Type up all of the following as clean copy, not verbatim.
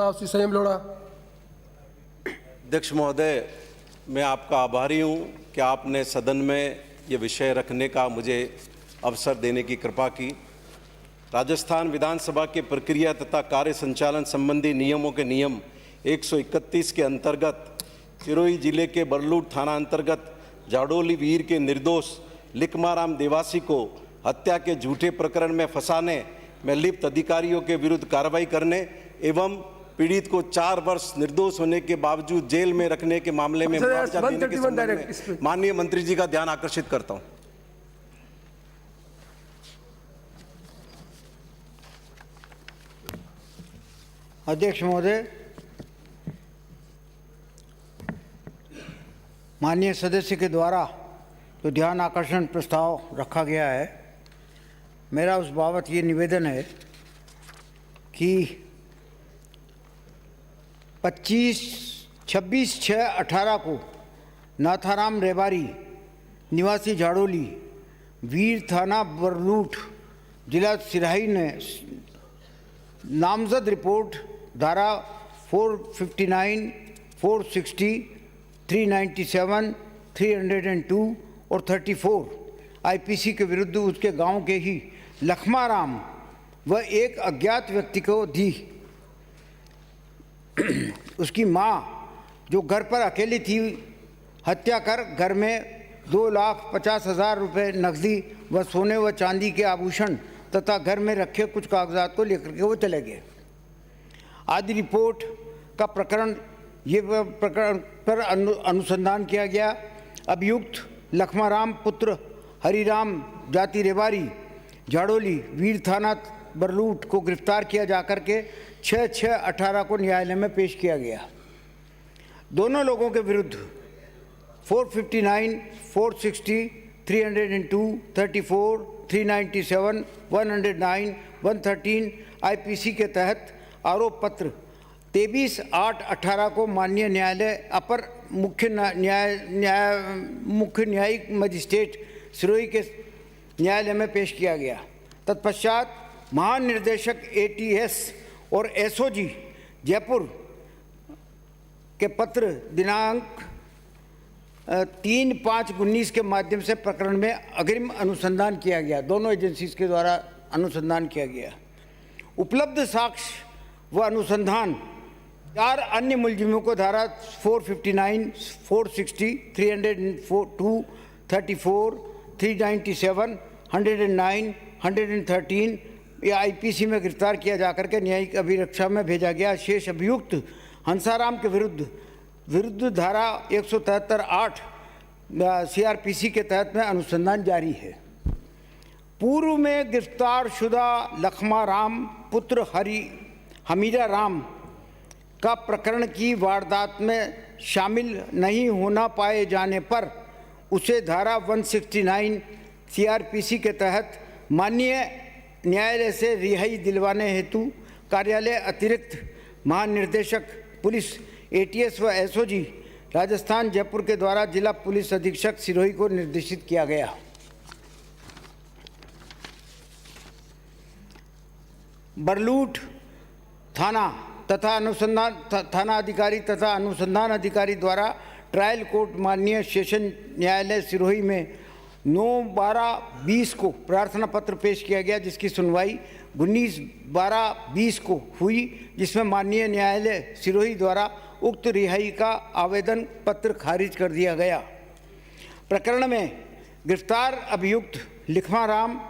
श्री संयम लोढ़ा। अध्यक्ष महोदय, मैं आपका आभारी हूं कि आपने सदन में ये विषय रखने का मुझे अवसर देने की कृपा की। राजस्थान विधानसभा के प्रक्रिया तथा कार्य संचालन संबंधी नियमों के नियम 131 के अंतर्गत सिरोही जिले के बरलूट थाना अंतर्गत जाडोली वीर के निर्दोष लिखमाराम देवासी को हत्या के झूठे प्रकरण में फंसाने में लिप्त अधिकारियों के विरुद्ध कार्रवाई करने एवं पीड़ित को 4 वर्ष निर्दोष होने के बावजूद जेल में रखने के मामले में मुआवजा देने के संबंध में माननीय मंत्री जी का ध्यान आकर्षित करता हूं। अध्यक्ष महोदय, माननीय सदस्य के द्वारा जो ध्यान आकर्षण प्रस्ताव रखा गया है, मेरा उस बाबत ये निवेदन है कि 26/6/18 को नाथाराम रेवारी निवासी झाड़ोली वीर थाना बरलूट जिला सिराही ने नामजद रिपोर्ट धारा 459, 460, 397, 302 और 34 आईपीसी के विरुद्ध उसके गांव के ही लखमाराम व एक अज्ञात व्यक्ति को दी। उसकी मां जो घर पर अकेली थी, हत्या कर घर में 2,50,000 रुपये नकदी व सोने व चांदी के आभूषण तथा घर में रखे कुछ कागजात को लेकर के वो चले गए। आदि रिपोर्ट का प्रकरण पर अनुसंधान किया गया। अभियुक्त लखमाराम पुत्र हरिराम जाति रेवारी झाड़ोली वीर थाना बरलूट को गिरफ्तार किया जाकर के 6/6/18 को न्यायालय में पेश किया गया। दोनों लोगों के विरुद्ध 459, 460, 302, 34, 397, 109, 113 आईपीसी के तहत आरोप पत्र 23/8/18 को माननीय न्यायालय अपर मुख्य न्यायिक मजिस्ट्रेट सिरोही के न्यायालय में पेश किया गया। तत्पश्चात महानिर्देशक ATS और SOG जयपुर के पत्र दिनांक 3/5/19 के माध्यम से प्रकरण में अग्रिम अनुसंधान किया गया। दोनों एजेंसीज के द्वारा अनुसंधान किया गया। उपलब्ध साक्ष्य व अनुसंधान 4 अन्य मुलजिमों को धारा 459, 460, 302, 34, 397, 109, 113 या आईपीसी में गिरफ्तार किया जाकर के न्यायिक अभिरक्षा में भेजा गया। शेष अभियुक्त हंसाराम के विरुद्ध धारा 173(8) CRPC के तहत में अनुसंधान जारी है। पूर्व में गिरफ्तार शुदा लखमाराम पुत्र हमीरा राम का प्रकरण की वारदात में शामिल नहीं होना पाए जाने पर उसे धारा 169 CRPC के तहत माननीय न्यायालय से रिहाई दिलवाने हेतु कार्यालय अतिरिक्त महानिर्देशक पुलिस ATS व SOG राजस्थान जयपुर के द्वारा जिला पुलिस अधीक्षक सिरोही को निर्देशित किया गया। बरलूट थाना अधिकारी तथा अनुसंधान अधिकारी द्वारा ट्रायल कोर्ट माननीय सेशन न्यायालय सिरोही में 9/12/20 को प्रार्थना पत्र पेश किया गया, जिसकी सुनवाई 19/12/20 को हुई, जिसमें माननीय न्यायालय सिरोही द्वारा उक्त रिहाई का आवेदन पत्र खारिज कर दिया गया। प्रकरण में गिरफ्तार अभियुक्त लिखमाराम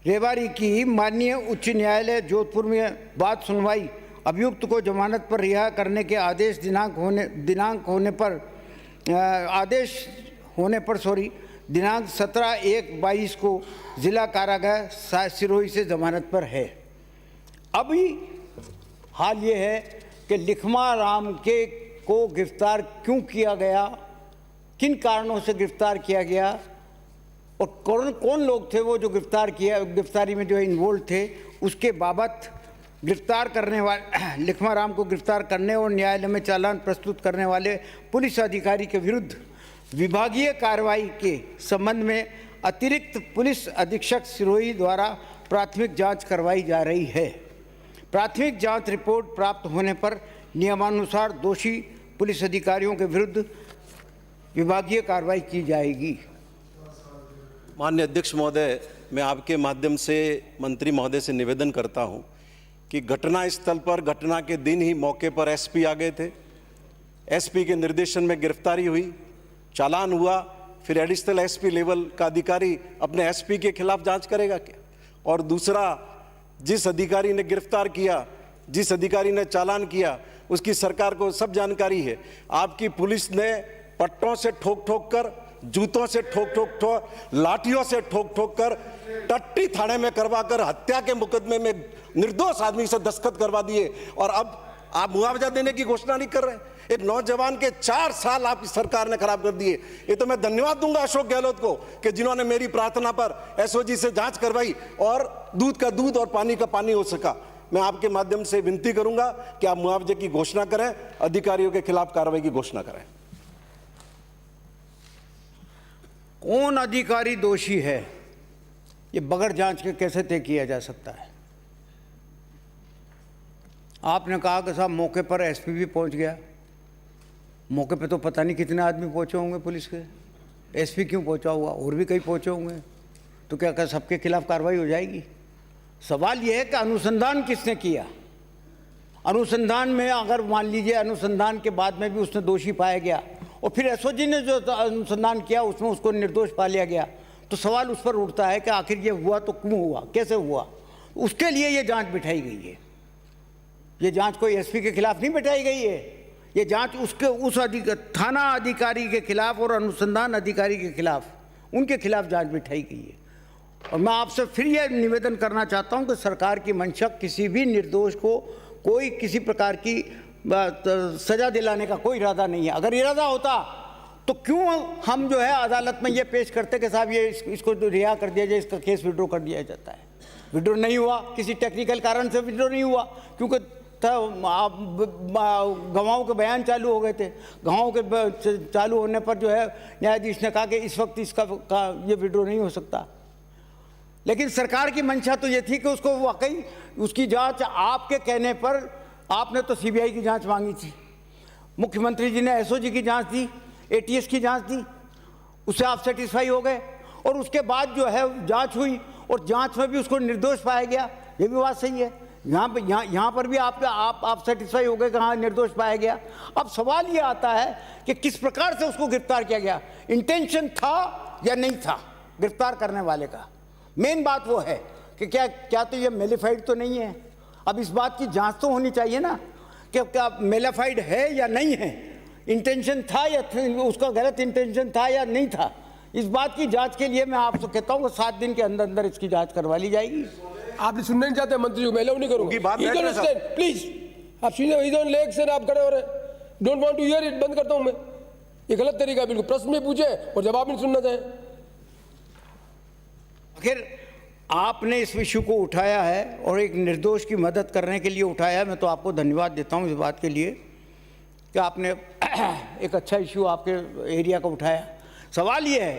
रेवारी की माननीय उच्च न्यायालय जोधपुर में बाद सुनवाई अभियुक्त को जमानत पर रिहा करने के आदेश दिनांक दिनांक 17/1/22 को जिला कारागार सिरोही से जमानत पर है। अभी हाल ये है कि लिखमाराम को गिरफ्तार क्यों किया गया, किन कारणों से गिरफ्तार किया गया और कौन लोग थे वो जो गिरफ्तारी में जो इन्वॉल्व थे, उसके बाबत लिखमाराम को गिरफ्तार करने और न्यायालय में चालान प्रस्तुत करने वाले पुलिस अधिकारी के विरुद्ध विभागीय कार्रवाई के संबंध में अतिरिक्त पुलिस अधीक्षक सिरोही द्वारा प्राथमिक जांच करवाई जा रही है। प्राथमिक जांच रिपोर्ट प्राप्त होने पर नियमानुसार दोषी पुलिस अधिकारियों के विरुद्ध विभागीय कार्रवाई की जाएगी। माननीय अध्यक्ष महोदय, मैं आपके माध्यम से मंत्री महोदय से निवेदन करता हूं कि घटना स्थल पर घटना के दिन ही मौके पर एसपी आ गए थे। एसपी के निर्देशन में गिरफ्तारी हुई, चालान हुआ, फिर एडिशनल एसपी लेवल का अधिकारी अपने एसपी के खिलाफ जांच करेगा क्या? और दूसरा, जिस अधिकारी ने गिरफ्तार किया, जिस अधिकारी ने चालान किया, उसकी सरकार को सब जानकारी है। आपकी पुलिस ने पट्टों से ठोक ठोक कर, जूतों से ठोक ठोक ठोक, लाठियों से ठोक ठोक कर, टट्टी थाने में करवाकर हत्या के मुकदमे में निर्दोष आदमी से दस्तखत करवा दिए। और अब आप मुआवजा देने की घोषणा नहीं कर रहे। एक नौजवान के 4 साल आपकी सरकार ने खराब कर दिए। ये तो मैं धन्यवाद दूंगा अशोक गहलोत को कि जिन्होंने मेरी प्रार्थना पर एसओजी से जांच करवाई और दूध का दूध और पानी का पानी हो सका। मैं आपके माध्यम से विनती करूंगा कि आप मुआवजे की घोषणा करें, अधिकारियों के खिलाफ कार्रवाई की घोषणा करें। कौन अधिकारी दोषी है, ये बगैर जांच के कैसे तय किया जा सकता है? आपने कहा कि साहब मौके पर एसपी भी पहुंच गया। मौके पे तो पता नहीं कितने आदमी पहुंचे होंगे पुलिस के। एसपी क्यों पहुंचा होगा? और भी कई पहुंचे होंगे। तो क्या सबके खिलाफ कार्रवाई हो जाएगी? सवाल यह है कि अनुसंधान किसने किया? अनुसंधान में अगर मान लीजिए अनुसंधान के बाद में भी उसने दोषी पाया गया और फिर एसओजी ने जो अनुसंधान किया उसमें उसको निर्दोष पा लिया गया, तो सवाल उस पर उठता है कि आखिर ये हुआ तो क्यों हुआ, कैसे हुआ? उसके लिए ये जांच बिठाई गई है। ये जांच कोई एसपी के खिलाफ नहीं बिठाई गई है। ये जांच उसके उस थाना अधिकारी के खिलाफ और अनुसंधान अधिकारी के खिलाफ, उनके खिलाफ जांच बिठाई गई है। और मैं आपसे फिर यह निवेदन करना चाहता हूं कि सरकार की मंशा किसी भी निर्दोष को कोई किसी प्रकार की सजा दिलाने का कोई इरादा नहीं है। अगर इरादा होता तो क्यों हम जो है अदालत में ये पेश करते कि साहब ये इसको रिहा कर दिया जाए, इसका केस विड्रॉ कर दिया जाता है। विड्रॉ नहीं हुआ, किसी टेक्निकल कारण से विड्रॉ नहीं हुआ, क्योंकि गवाहों के बयान चालू हो गए थे। गवाहों के चालू होने पर जो है न्यायाधीश ने कहा कि इस वक्त इसका ये विड्रॉ नहीं हो सकता। लेकिन सरकार की मंशा तो ये थी कि उसको वाकई उसकी जांच आपके कहने पर, आपने तो सीबीआई की जांच मांगी थी, मुख्यमंत्री जी ने एसओजी की जांच दी, एटीएस की जांच दी, उससे आप सेटिस्फाई हो गए और उसके बाद जो है जांच हुई और जांच में भी उसको निर्दोष पाया गया। ये भी बात सही है। यहाँ पर भी आप सेटिस्फाई हो गए कि हाँ निर्दोष पाया गया। अब सवाल ये आता है कि किस प्रकार से उसको गिरफ्तार किया गया, इंटेंशन था या नहीं था गिरफ्तार करने वाले का। मेन बात वो है कि क्या तो ये मेलिफाइड तो नहीं है। अब इस बात की जांच तो होनी चाहिए ना कि क्या मेलिफाइड है या नहीं है, इंटेंशन था या उसका गलत इंटेंशन था या नहीं था। इस बात की जांच के लिए मैं आपसे कहता हूँ कि 7 दिन के अंदर अंदर इसकी जांच करवा ली जाएगी। आप सुनना नहीं चाहते मंत्री को, मैं अलाउ नहीं करूंगा। प्लीज आप सुनिए, लेग से आप खड़े हो रहे, don't want to hear it, बंद करता हूं मैं। ये गलत तरीका है बिल्कुल। प्रश्न में पूछे और जवाब नहीं सुनना चाहे। आखिर आपने इस विषय को उठाया है और एक निर्दोष की मदद करने के लिए उठाया है। मैं तो आपको धन्यवाद देता हूं इस बात के लिए कि आपने एक अच्छा इश्यू आपके एरिया का उठाया। सवाल ये है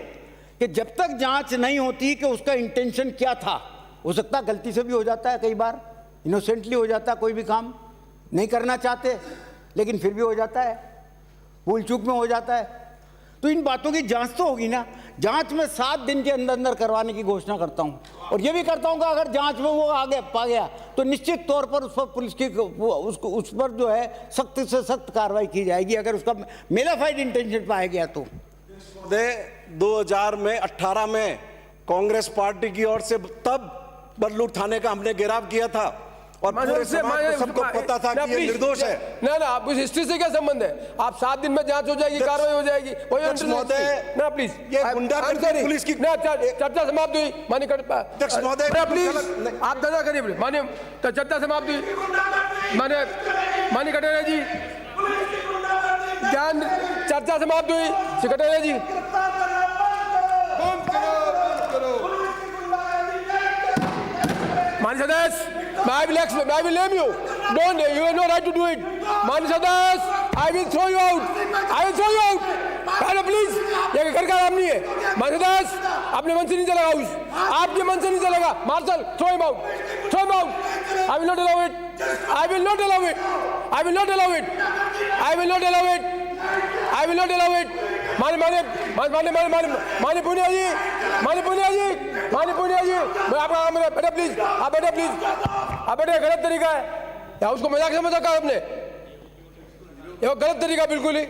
कि जब तक जांच नहीं होती कि उसका इंटेंशन क्या था, हो सकता गलती से भी हो जाता है, कई बार इनोसेंटली हो जाता है, कोई भी काम नहीं करना चाहते लेकिन फिर भी हो जाता है, भूल चूक में हो जाता है। तो इन बातों की जांच तो होगी ना। जांच में 7 दिन के अंदर अंदर करवाने की घोषणा करता हूं और ये भी करता हूं कि अगर जांच में वो आगे पा गया तो निश्चित तौर पर उस पर पुलिस की उस पर जो है सख्त से सख्त कार्रवाई की जाएगी अगर उसका मेलाफाइड इंटेंशन पाया गया तो। 2018 में कांग्रेस पार्टी की ओर से तब बदलूर थाने का हमने घेराव किया था और पूरे समाज को सबको पता था कि ये निर्दोष है। ना आप इस हिस्ट्री से क्या संबंध है? आप 7 दिन में जांच हो जाएगी, कार्रवाई हो जाएगी। ना प्लीज, ये गुंडागर्दी पुलिस की चर्चा समाप्त हुई। माननीय अध्यक्ष महोदय प्लीज आप दादा करिए। माननीय चर्चा समाप्त हुई। माननीय कटारिया जी, ध्यान, चर्चा समाप्त हुई। कटारिया जी माननीय सदस्य, I will name you. You have no right to do it. माननीय सदस्य, I will throw you out. Please, ये घर का काम नहीं है। माननीय सदस्य, अपने मन से नहीं चलेगा, आपके मन से नहीं चलेगा। Marshal, throw him out. I will not allow it. I will not allow it. I will not allow it. I will not allow it. I will not allow it. माने माने माने माने माने माने पुनिया जी, माने पुनिया जी, माने पुनिया जी, मैं आपका मेरा बेटा प्लीज, आप बेटा प्लीज, आप बेटा गलत तरीका है, या उसको मजाक समझा आपने, ये गलत तरीका बिल्कुल ही।